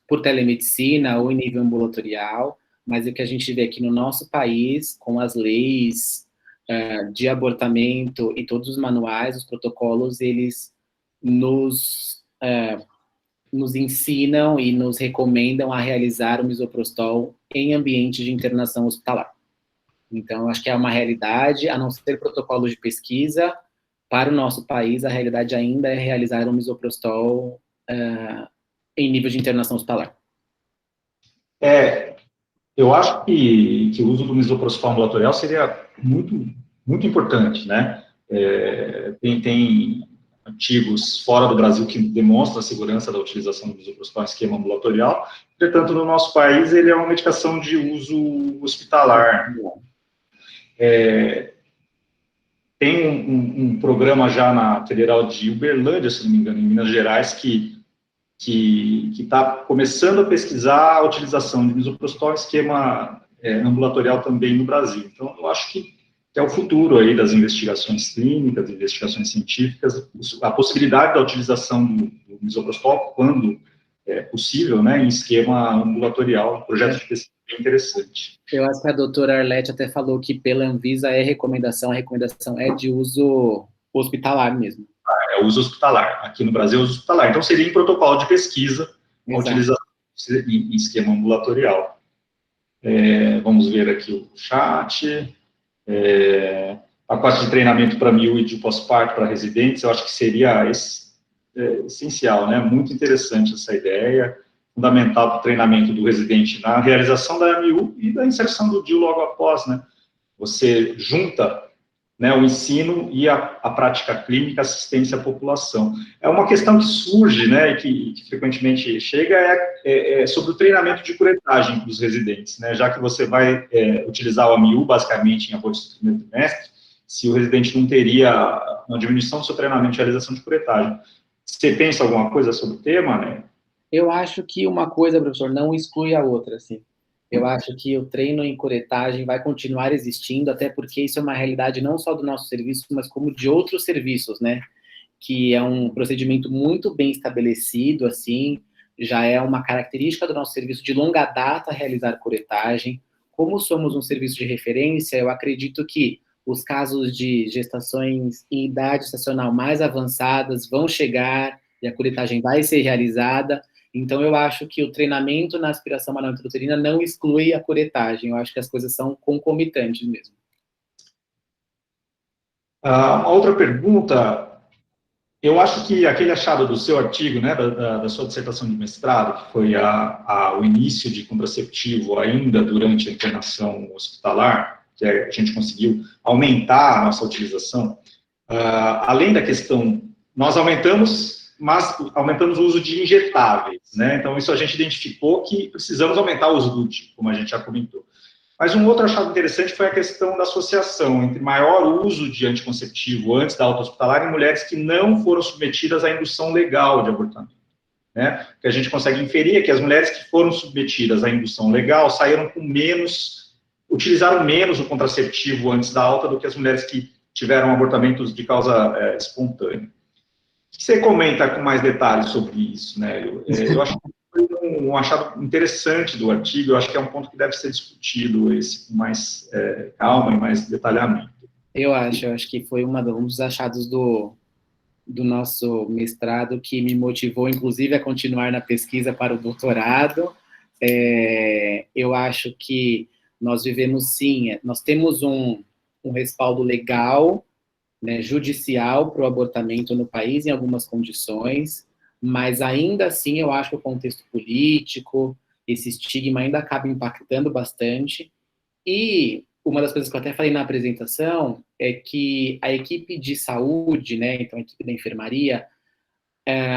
por telemedicina ou em nível ambulatorial, mas o que a gente vê aqui no nosso país, com as leis de abortamento e todos os manuais, os protocolos, eles nos ensinam e nos recomendam a realizar o misoprostol em ambiente de internação hospitalar. Então, acho que é uma realidade, a não ser protocolos de pesquisa, para o nosso país, a realidade ainda é realizar um misoprostol em nível de internação hospitalar.
Eu acho que o uso do misoprostol ambulatorial seria muito, muito importante, né? Tem artigos fora do Brasil que demonstram a segurança da utilização do misoprostol em esquema ambulatorial. Entretanto, no nosso país, ele é uma medicação de uso hospitalar. Tem um programa já na Federal de Uberlândia, se não me engano, em Minas Gerais, que está começando a pesquisar a utilização de misoprostol em esquema ambulatorial também no Brasil. Então, eu acho que é o futuro aí das investigações clínicas, investigações científicas, a possibilidade da utilização do misoprostol, quando é possível, né, em esquema ambulatorial, um projeto de pesquisa bem interessante.
Eu acho que a doutora Arlete até falou que pela Anvisa a recomendação é de uso hospitalar mesmo.
É o uso hospitalar. Aqui no Brasil é o uso hospitalar. Então, seria em protocolo de pesquisa, a utilização em esquema ambulatorial. Vamos ver aqui o chat. Pacote de treinamento para MIU e de pós-parto para residentes, eu acho que seria essencial, né? Muito interessante essa ideia, fundamental para o treinamento do residente na realização da MIU e da inserção do DIU logo após, né? Você junta, né, o ensino e a prática clínica, assistência à população. É uma questão que surge, né, e que frequentemente chega, sobre o treinamento de curetagem dos residentes, né, já que você vai utilizar o AMIU, basicamente, em aborto do primeiro trimestre, se o residente não teria uma diminuição do seu treinamento de realização de curetagem. Você pensa alguma coisa sobre o tema, né?
Eu acho que uma coisa, professor, não exclui a outra, assim. Eu acho que o treino em curetagem vai continuar existindo, até porque isso é uma realidade não só do nosso serviço, mas como de outros serviços, né? Que é um procedimento muito bem estabelecido, assim, já é uma característica do nosso serviço de longa data realizar curetagem. Como somos um serviço de referência, eu acredito que os casos de gestações em idade gestacional mais avançadas vão chegar e a curetagem vai ser realizada. Então, eu acho que o treinamento na aspiração manual intrauterina não exclui a curetagem. Eu acho que as coisas são concomitantes mesmo.
Uma outra pergunta, eu acho que aquele achado do seu artigo, né, da sua dissertação de mestrado, que foi o início de contraceptivo ainda durante a internação hospitalar, que a gente conseguiu aumentar a nossa utilização, além da questão, nós aumentamos, mas aumentamos o uso de injetáveis, né? Então, isso a gente identificou que precisamos aumentar o uso do DIU, como a gente já comentou. Mas um outro achado interessante foi a questão da associação entre maior uso de anticonceptivo antes da alta hospitalar em mulheres que não foram submetidas à indução legal de abortamento, né? Que a gente consegue inferir que as mulheres que foram submetidas à indução legal utilizaram menos o contraceptivo antes da alta do que as mulheres que tiveram abortamentos de causa espontânea. O que você comenta com mais detalhes sobre isso, né? Eu acho que foi um achado interessante do artigo, eu acho que é um ponto que deve ser discutido com mais calma e mais detalhamento.
Eu acho que foi um dos achados do nosso mestrado que me motivou, inclusive, a continuar na pesquisa para o doutorado. Eu acho que nós vivemos, sim, nós temos um respaldo legal, né, judicial para o abortamento no país, em algumas condições, mas ainda assim eu acho que o contexto político, esse estigma ainda acaba impactando bastante. E uma das coisas que eu até falei na apresentação é que a equipe de saúde, né, então a equipe da enfermaria,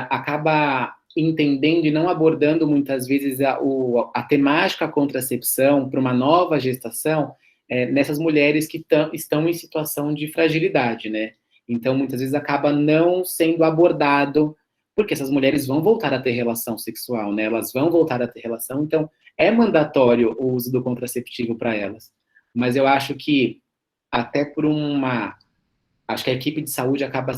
acaba entendendo e não abordando muitas vezes a temática contracepção para uma nova gestação nessas mulheres que estão em situação de fragilidade, né? Então, muitas vezes acaba não sendo abordado, porque essas mulheres vão voltar a ter relação sexual, né? Elas vão voltar a ter relação, então é mandatório o uso do contraceptivo para elas. Mas eu acho que até acho que a equipe de saúde acaba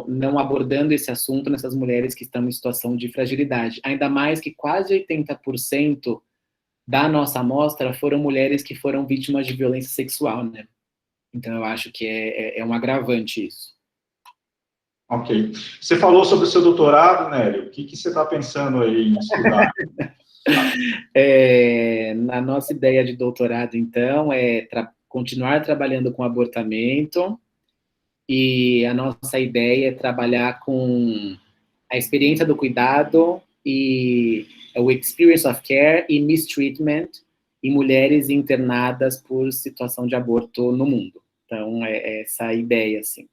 não abordando esse assunto nessas mulheres que estão em situação de fragilidade. Ainda mais que quase 80% da nossa amostra foram mulheres que foram vítimas de violência sexual, né? Então, eu acho que é um agravante isso.
Ok. Você falou sobre o seu doutorado, Nélio. O que você está pensando aí em estudar?
Na nossa ideia de doutorado, então, continuar trabalhando com abortamento, e a nossa ideia é trabalhar com a experiência do cuidado e o experience of care e mistreatment em mulheres internadas por situação de aborto no mundo. Então, é essa a ideia, assim.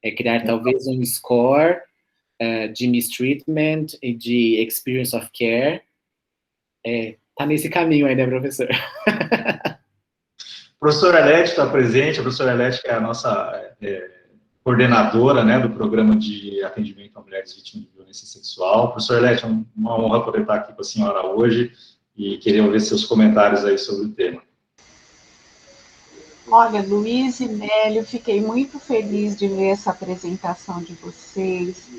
É criar, talvez, um score de mistreatment e de experience of care. Tá nesse caminho aí, né, professor?
A professora Elete está presente, a professora Elete é a nossa coordenadora, né, do programa de atendimento a mulheres vítimas de violência sexual. Professora Elete, é uma honra poder estar aqui com a senhora hoje e queria ouvir seus comentários aí sobre o tema.
Olha, Luiz e Nélio, fiquei muito feliz de ver essa apresentação de vocês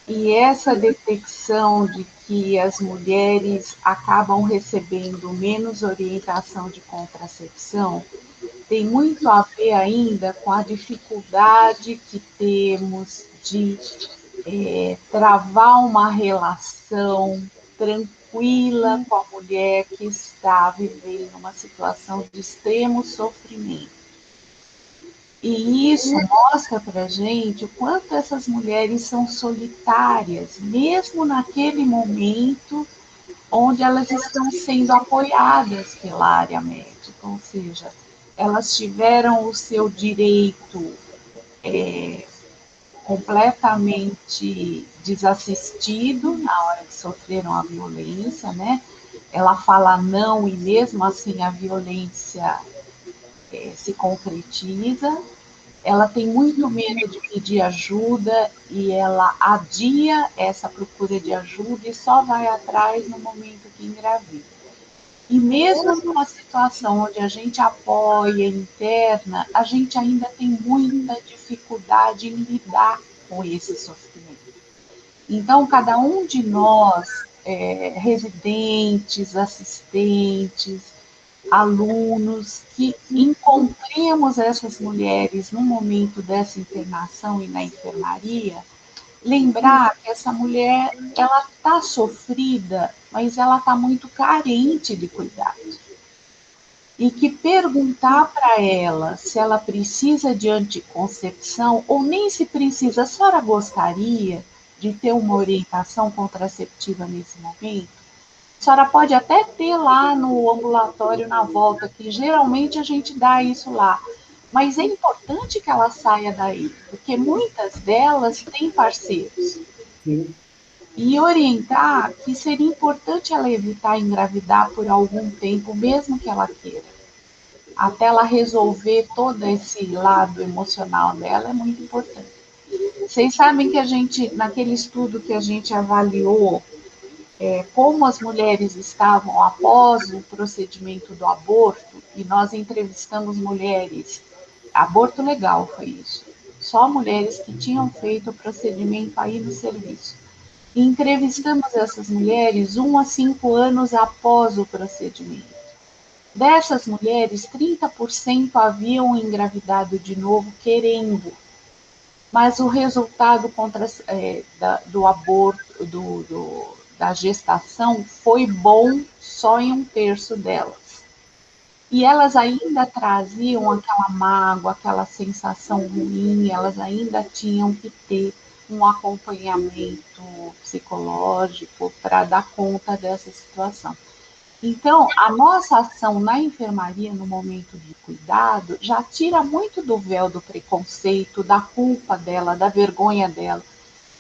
e essa detecção de que as mulheres acabam recebendo menos orientação de contracepção tem muito a ver ainda com a dificuldade que temos de travar uma relação tranquila com a mulher que está vivendo uma situação de extremo sofrimento. E isso mostra para a gente o quanto essas mulheres são solitárias, mesmo naquele momento onde elas estão sendo apoiadas pela área médica, ou seja, elas tiveram o seu direito completamente desassistido na hora que sofreram a violência, né? Ela fala não e mesmo assim a violência se concretiza. Ela tem muito medo de pedir ajuda e ela adia essa procura de ajuda e só vai atrás no momento que engravida. E mesmo numa situação onde a gente apoia, interna, a gente ainda tem muita dificuldade em lidar com esse sofrimento. Então, cada um de nós, residentes, assistentes, alunos, que encontremos essas mulheres no momento dessa internação e na enfermaria, lembrar que essa mulher, ela está sofrida, mas ela está muito carente de cuidado. E que perguntar para ela se ela precisa de anticoncepção, ou nem se precisa, a senhora gostaria de ter uma orientação contraceptiva nesse momento? A senhora pode até ter lá no ambulatório na volta, que geralmente a gente dá isso lá. Mas é importante que ela saia daí, porque muitas delas têm parceiros.
Sim.
E orientar que seria importante ela evitar engravidar por algum tempo, mesmo que ela queira. Até ela resolver todo esse lado emocional dela, é muito importante. Vocês sabem que a gente, naquele estudo que a gente avaliou, como as mulheres estavam após o procedimento do aborto, e nós entrevistamos mulheres, aborto legal foi isso, só mulheres que tinham feito o procedimento aí no serviço. E entrevistamos essas mulheres 1 a 5 anos após o procedimento. Dessas mulheres, 30% haviam engravidado de novo querendo, mas o resultado do aborto, da gestação, foi bom só em 1/3 delas. E elas ainda traziam aquela mágoa, aquela sensação ruim, elas ainda tinham que ter um acompanhamento psicológico para dar conta dessa situação. Então, a nossa ação na enfermaria, no momento de cuidado, já tira muito do véu do preconceito, da culpa dela, da vergonha dela.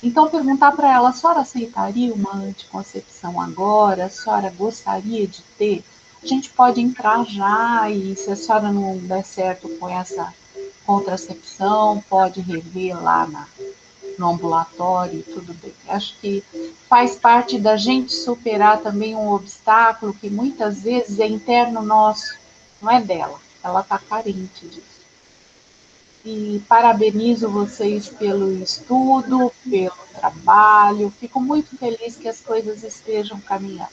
Então, perguntar para ela, a senhora aceitaria uma anticoncepção agora? A senhora gostaria de ter? A gente pode entrar já e, se a senhora não der certo com essa contracepção, pode rever lá no ambulatório, tudo bem. Acho que faz parte da gente superar também um obstáculo que muitas vezes é interno nosso, não é dela, ela está carente disso. E parabenizo vocês pelo estudo, pelo trabalho, fico muito feliz que as coisas estejam caminhando.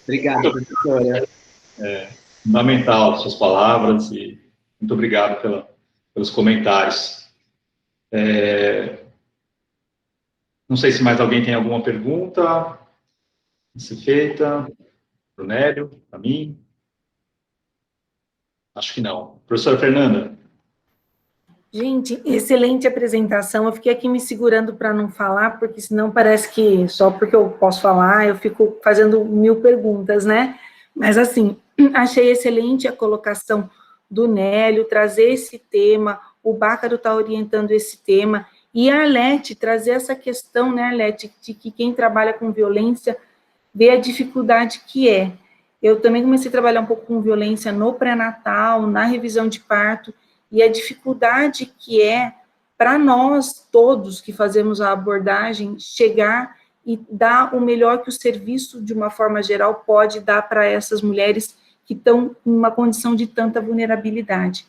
Obrigado, professora.
Fundamental suas palavras e muito obrigado pelos comentários. Não sei se mais alguém tem alguma pergunta a ser feita. Para o Nélio, para mim? Acho que não. Professora Fernanda?
Gente, excelente apresentação. Eu fiquei aqui me segurando para não falar, porque senão parece que só porque eu posso falar, eu fico fazendo 1000 perguntas, né? Mas, assim, achei excelente a colocação do Nélio, trazer esse tema, o Bácaro está orientando esse tema, e a Arlete trazer essa questão, né, Arlete, de que quem trabalha com violência vê a dificuldade que é. Eu também comecei a trabalhar um pouco com violência no pré-natal, na revisão de parto, e a dificuldade que é para nós todos que fazemos a abordagem chegar e dar o melhor que o serviço, de uma forma geral, pode dar para essas mulheres que estão em uma condição de tanta vulnerabilidade.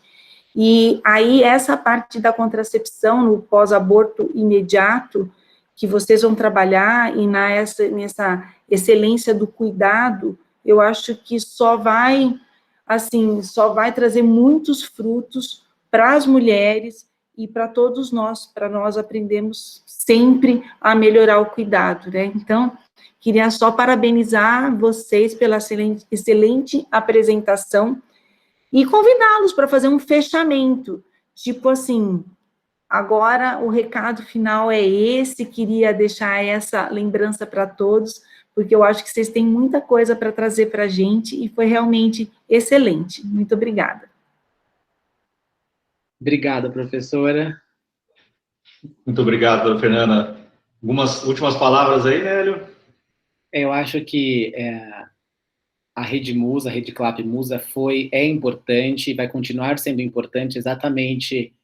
E aí, essa parte da contracepção no pós-aborto imediato, que vocês vão trabalhar, e nessa excelência do cuidado, eu acho que só vai trazer muitos frutos para as mulheres e para todos nós, para nós aprendermos sempre a melhorar o cuidado, né? Então, queria só parabenizar vocês pela excelente apresentação e convidá-los para fazer um fechamento, tipo assim, agora o recado final é esse, queria deixar essa lembrança para todos, porque eu acho que vocês têm muita coisa para trazer para a gente e foi realmente excelente. Muito obrigada.
Obrigado, professora.
Muito obrigado, doutora Fernanda. Algumas últimas palavras aí, Nélio?
Eu acho que a Rede Musa, a Rede Clap Musa é importante e vai continuar sendo importante exatamente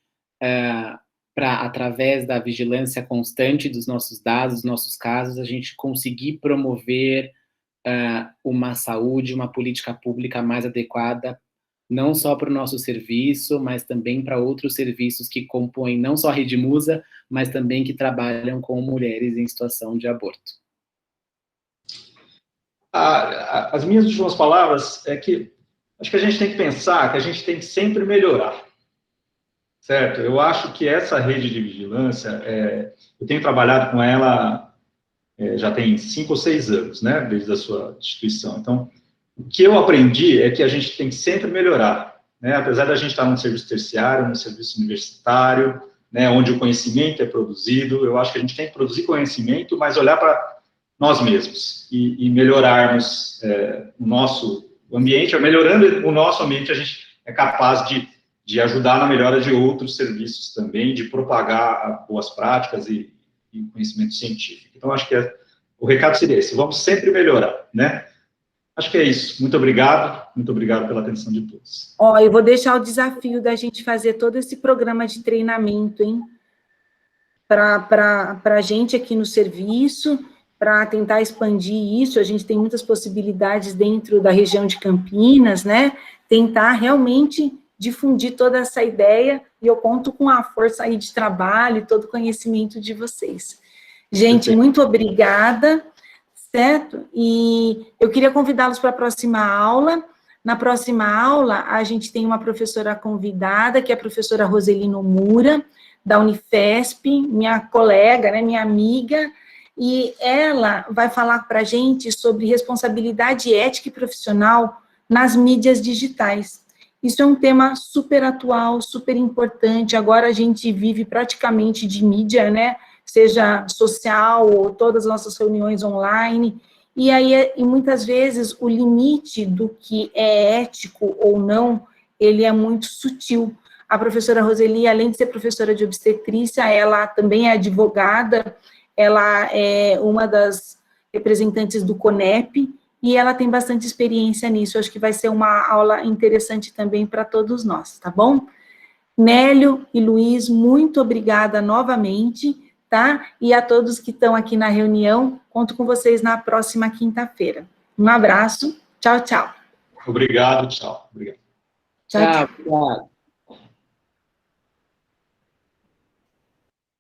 para, através da vigilância constante dos nossos dados, dos nossos casos, a gente conseguir promover uma saúde, uma política pública mais adequada, não só para o nosso serviço, mas também para outros serviços que compõem não só a Rede Musa, mas também que trabalham com mulheres em situação de aborto.
As minhas últimas palavras é que acho que a gente tem que pensar que a gente tem que sempre melhorar, certo? Eu acho que essa rede de vigilância, eu tenho trabalhado com ela já tem 5 ou 6 anos, né, desde a sua instituição. Então, o que eu aprendi é que a gente tem que sempre melhorar, né, apesar da gente estar num serviço terciário, num serviço universitário, né, onde o conhecimento é produzido, eu acho que a gente tem que produzir conhecimento, mas olhar para nós mesmos e melhorarmos o nosso ambiente. Melhorando o nosso ambiente, a gente é capaz de ajudar na melhora de outros serviços também, de propagar boas práticas e conhecimento científico. Então, acho que o recado seria esse, vamos sempre melhorar, né? Acho que é isso. Muito obrigado pela atenção de todos.
Eu vou deixar o desafio da gente fazer todo esse programa de treinamento, hein? Para a gente aqui no serviço, para tentar expandir isso, a gente tem muitas possibilidades dentro da região de Campinas, né? Tentar realmente difundir toda essa ideia, e eu conto com a força aí de trabalho e todo o conhecimento de vocês. Gente, muito obrigada, certo? E eu queria convidá-los para a próxima aula. Na próxima aula, a gente tem uma professora convidada, que é a professora Roseli Nomura, da Unifesp, minha colega, né, minha amiga, e ela vai falar para a gente sobre responsabilidade ética e profissional nas mídias digitais. Isso é um tema super atual, super importante. Agora a gente vive praticamente de mídia, né? Seja social ou todas as nossas reuniões online. E aí, muitas vezes, o limite do que é ético ou não, ele é muito sutil. A professora Roseli, além de ser professora de obstetrícia, ela também é advogada, ela é uma das representantes do CONEP, e ela tem bastante experiência nisso. Eu acho que vai ser uma aula interessante também para todos nós, tá bom? Nélio e Luiz, muito obrigada novamente, tá? E a todos que estão aqui na reunião, conto com vocês na próxima quinta-feira. Um abraço, tchau, tchau.
Obrigado, tchau. Obrigado.
Tchau, tchau.
Tchau.